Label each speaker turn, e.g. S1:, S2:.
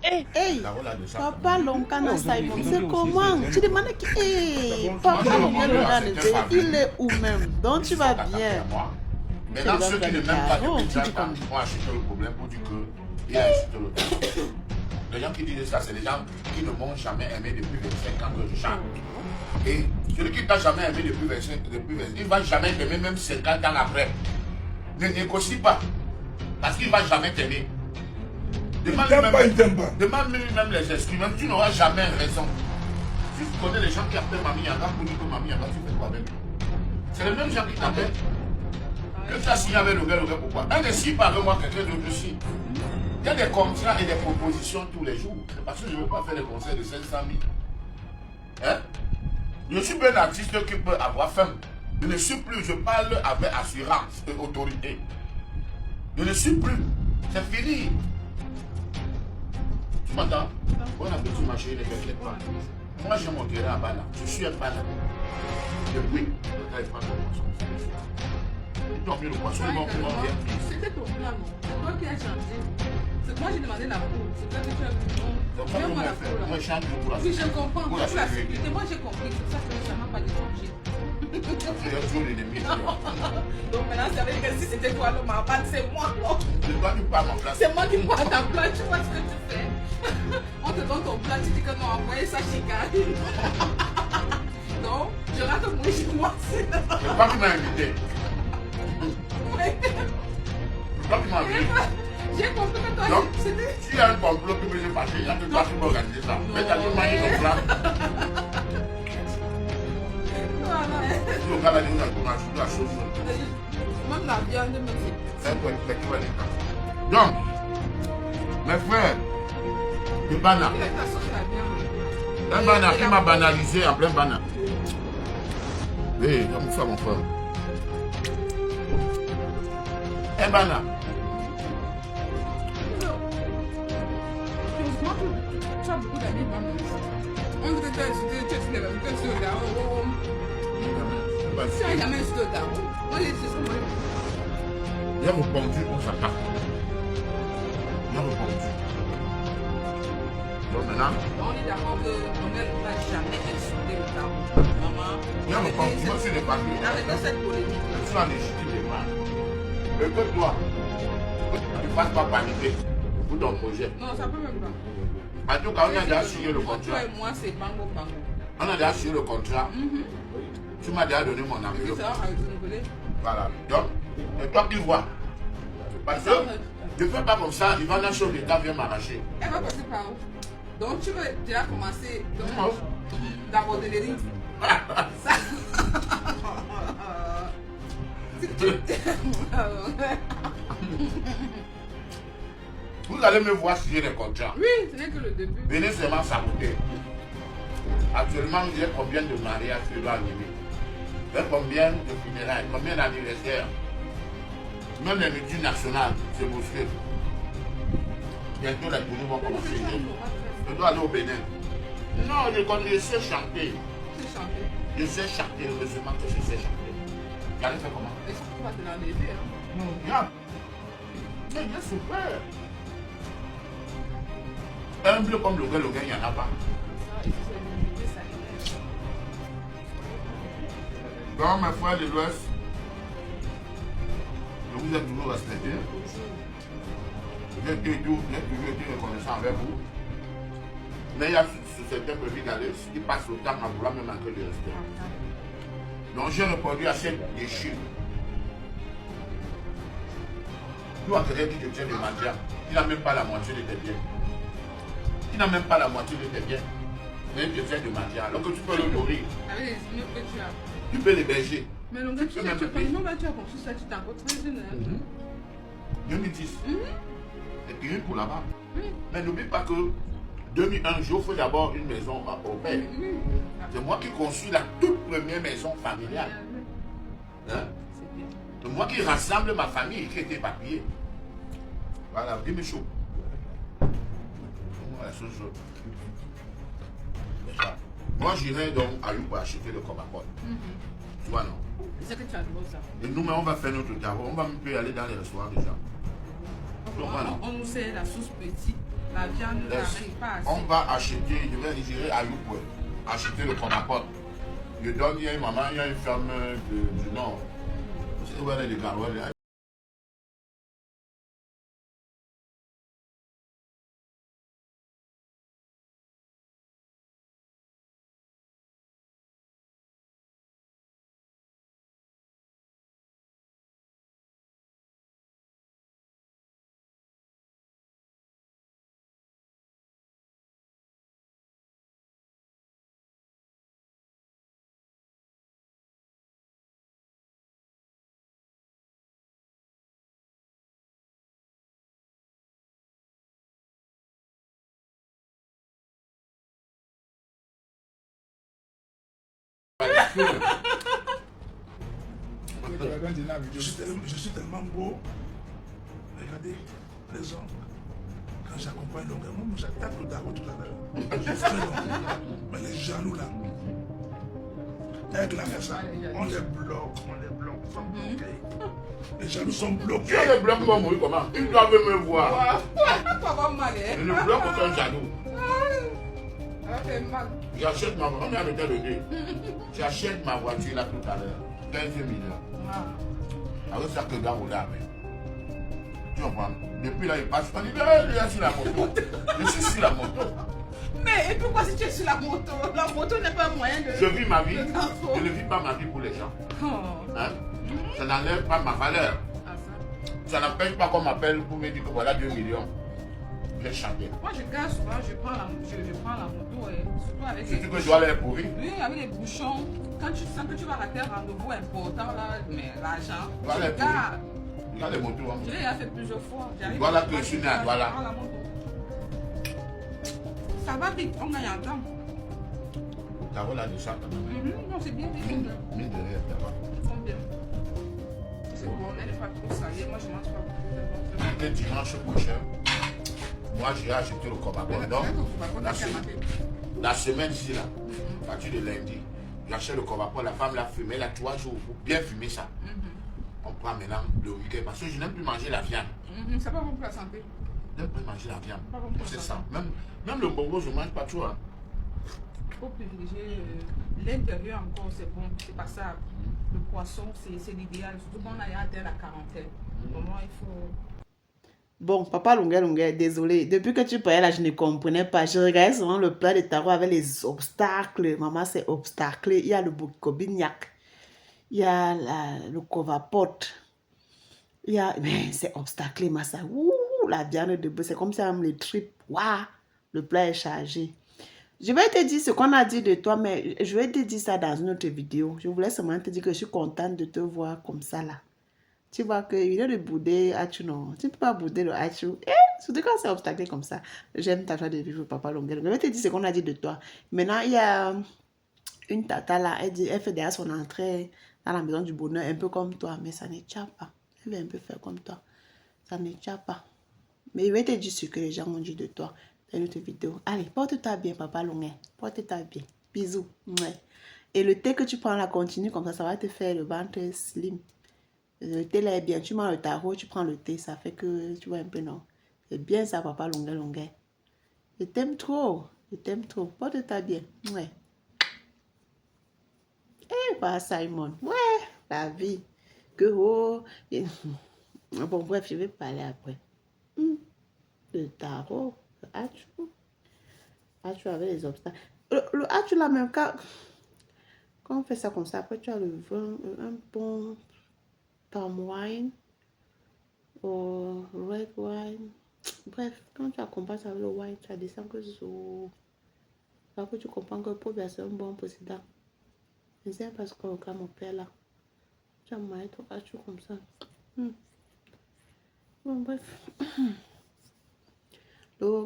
S1: Hey, Papa Lonkana Simon, c'est comment? Tu demandes qui Papa Lonkana, il est où même? Donc tu vas bien.
S2: Maintenant, ceux qui ne m'aiment pas depuis 30 ans vont acheter le problème pour dire qu'il a acheté le temps. Les gens qui disent ça, c'est les gens qui ne m'ont jamais aimé depuis 25 ans que je chante. Et celui qui ne t'a jamais aimé depuis 25 il ne va jamais t'aimer même 50 ans après. Ne négocie pas. Parce qu'il ne va jamais t'aimer. Demande-lui même les excuses, même tu n'auras jamais raison. Si tu connais les gens qui appellent Mamie Yaga pour dire que Mamie Yaga, tu fais quoi avec lui? C'est les mêmes gens qui t'appellent. Que tu as signé avec le gars, pourquoi? Un ne signe pas avec moi, quelqu'un d'autre aussi. Il y a des contrats et des propositions tous les jours. Parce que je ne veux pas faire des concerts de 500 000. Hein? Je suis un artiste qui peut avoir faim. Je ne suis plus, je parle avec assurance et autorité. Je ne suis plus. C'est fini. Tu m'entends? Bon appétit, ma chérie, ne t'inquiète pas. Moi, j'ai mon terrain à Bana. Je suis un Bana. Depuis, le gars est pas de poisson. Donc, le poisson, il manque comment bien.
S3: C'était ton plan, non? C'est toi qui as changé. C'est moi, j'ai demandé la poule. C'est toi que tu as dit non. Viens-moi la poule.
S2: Moi, je chante pour la
S3: Oui, je comprends.
S2: Pour la
S3: sécurité. Moi, j'ai compris. C'est ça que ça m'a pas dérangé.
S2: C'est toujours l'ennemi.
S3: Donc maintenant, ça veut dire que si c'était toi le marban, c'est moi.
S2: C'est toi qui parles à ma place.
S3: C'est moi qui parle à ta place. Tu vois ce que tu fais? On te donne ton plat, tu dis que non, envoyez ça chez Karine. Donc, je rate mon chez moi.
S2: C'est toi qui m'as invité. C'est toi qui m'as invité.
S3: J'ai compris que toi,
S2: donc,
S3: c'était...
S2: s'il y a un complot qui peut se passer, il y a que toi qui peux organiser ça. Mais t'as dit manger ton plat. Si le gars va dire qu'on a acheté la sauce.
S3: Même la viande, même
S2: c'est quoi qui va les cas. Donc, mes frères, le Bana. Un Bana qui m'a banalisé en plein Bana. Oui, comme ça, mon frère. Un Bana.
S3: Tu as beaucoup d'amis, maman. On te dit, tu es tu n'as jamais insulté au Gabon. Moi, les choses, moi.
S2: Il a répondu aux attaques. Il a répondu. Donc maintenant.
S3: On est d'accord que Noël n'a jamais insulté le Gabon. Maman.
S2: Il a répondu. Moi, je suis pas venu.
S3: Arrêtez cette polémique.
S2: Je suis en légitimité. Et que toi, tu ne fasses pas paniquer pour ton projet.
S3: Non, ça peut même pas.
S2: En tout cas, on a déjà signé le contrat.
S3: Toi et moi, c'est bango bango.
S2: On a déjà signé le contrat. Tu m'as déjà donné mon enveloppe. Voilà. Donc, et toi qui vois. Parce que je ne fais pas comme ça, il va lâcher l'État vient m'arracher.
S3: Elle va passer par où? Donc tu veux déjà commencer d'aborder les lignes. Ça.
S2: Vous allez me voir signer les contrats.
S3: Oui, ce n'est que le début.
S2: Venez seulement saboter. Actuellement, j'ai combien de mariages je dois animer? J'ai combien de funérailles? Combien d'anniversaires? Même les multinationales, c'est bousqué. Bientôt les tournées vont commencer. Je dois aller au Bénin. Non, je sais chanter. Je sais chanter, heureusement que je sais chanter. J'allais faire comment?
S3: Et ça, tu vas te l'enlever.
S2: Regarde. Mais il est super. Humble comme le gars, il n'y en a pas. Donc, mes frères de l'Ouest, je vous ai toujours respecté. J'ai toujours été reconnaissant avec vous. Mais il y a certains petits galets qui passent le temps à vouloir me manquer de respect. Donc, j'ai répondu à cette déchire. Toi, quelqu'un qui te tient de mendiant, il n'a même pas la moitié de tes biens. Il n'a même pas la moitié de tes biens. Mais il te tient de mendiant. Alors que tu peux le nourrir.
S3: Avec les immeubles que tu as.
S2: Tu peux l'héberger.
S3: Mais l'on tu as construit ça, tu t'es encore très jeune.
S2: 2010. Et puis une pour là-bas.
S3: Oui.
S2: Mais n'oublie pas que 2001, j'offre d'abord une maison au père. C'est moi qui construis la toute première maison familiale. Hein? C'est moi qui rassemble ma famille qui était papier. Voilà, dis-moi chaud. Voilà, c'est chaud. Moi, j'irai donc à Youp pour acheter le Coca-Cola. Tu vois, non?
S3: C'est que tu as droit ça.
S2: Et nous, mais on va faire notre travail. On va même aller dans les restaurants déjà.
S3: On nous sert la sauce petite. La viande n'arrive pas assez.
S2: On va acheter, j'irai à Loupoué, acheter le Conapote. Je donne, il y a une maman, il y a une femme du Nord. C'est où elle est les gars,
S4: Je suis tellement beau. Regardez, les hommes, quand j'accompagne longuement, moi j'attaque le daron tout à l'heure. Je suis très long. Mais les jaloux là, avec la ça, on les bloque, ils sont bloqués. Les jaloux sont bloqués.
S2: Si les blocs vont mourir comment? Ils doivent me voir.
S3: Toi, va mal, hein?
S2: Je ne bloque aucun jaloux.
S3: Ça fait mal.
S2: J'achète ma voiture, on est arrêté le nez. J'achète ma voiture là tout à l'heure. 15 millions. Avec ça que gars roule avec. Tu comprends? Depuis là, il passe. On dit, il est sur la moto. Je suis sur la moto.
S3: Mais et pourquoi si tu es sur la moto n'est pas un moyen de...
S2: Je vis ma vie. Je ne vis pas ma vie pour les gens. Hein? Ça n'enlève pas ma valeur. Ça n'empêche pas qu'on m'appelle pour me dire que voilà 2 millions. J'ai chanté.
S3: Moi je garde souvent, je prends la moto et surtout avec
S2: les que je dois les pourrir.
S3: Oui, avec les bouchons. Quand tu sens que tu vas rater un rendez-vous important là, mais l'argent,
S2: je garde. Regarde les motos.
S3: Je l'ai fait plusieurs fois.
S2: Voilà que je suis né à Douala.
S3: Ça va vite, on gagne en temps.
S2: Ta roule a des chats quand même.
S3: Non, c'est bien.
S2: Mine de rien, ça va.
S3: Ils sont bien. C'est bon, elle n'est pas trop salée. Moi, je ne mange pas beaucoup.
S2: Le dimanche prochain, moi j'ai acheté le Coca-Cola. La semaine ici, là, à partir de lundi, j'achète le Coca-Cola. La femme l'a fumé, là, 3 jours pour bien fumer ça. On prend maintenant le week-end parce que je n'aime plus manger la viande.
S3: C'est pas bon pour la santé.
S2: Je n'aime plus manger la viande. C'est ça. Même le bongo, je ne mange pas trop. Hein.
S3: Il faut privilégier l'intérieur encore, c'est bon. C'est pas ça. Le poisson, c'est l'idéal. Surtout quand on a atteint la quarantaine. Vraiment, il faut...
S1: Bon, papa Longuet, désolé. Depuis que tu parlais là, je ne comprenais pas. Je regardais souvent le plat de taro avec les obstacles. Maman, c'est obstacle. Il y a le bokobignac. Il y a le covapote. Il y a... Mais c'est obstacle, massa. Ouh, la viande de bœuf. C'est comme ça, les tripes. Waouh, le plat est chargé. Je vais te dire ce qu'on a dit de toi, mais je vais te dire ça dans une autre vidéo. Je voulais seulement te dire que je suis contente de te voir comme ça là. Tu vois que il est de bouder Hachu, non. Tu ne peux pas bouder le Hachu. Surtout quand c'est obstacle comme ça. J'aime ta joie de vivre, papa Longuet. Je vais te dire ce qu'on a dit de toi. Maintenant, il y a une tata là. Elle fait derrière son entrée dans la maison du bonheur, un peu comme toi. Mais ça ne tient pas. Elle veut un peu faire comme toi. Ça ne tient pas. Mais je vais te dire ce que les gens ont dit de toi. Dans une autre vidéo. Allez, porte-toi bien, papa Longuet. Porte-toi bien. Bisous. Ouais. Et le thé que tu prends là, continue comme ça va te faire le ventre slim. Le thé là est bien. Tu manges le tarot, tu prends le thé. Ça fait que tu vois un peu, non. C'est bien ça, papa Longuet. Je t'aime trop. Je t'aime trop. Porte-toi bien. Ouais. Eh, pas Simon. Ouais, la vie. Que oh. Bon, bref, je vais parler après. Le tarot. Le Hachu avec les obstacles. Le Hachu là même, quand on fait ça comme ça, après tu as le vin, un bon palm wine ou red wine. Bref, quand tu accompagnes ça avec le wine, tu as descend que après tu comprends que pour verser un bon président. Mais c'est parce que quand mon père là, tu as moyen ton Hachu comme ça. Bon, bref. Long.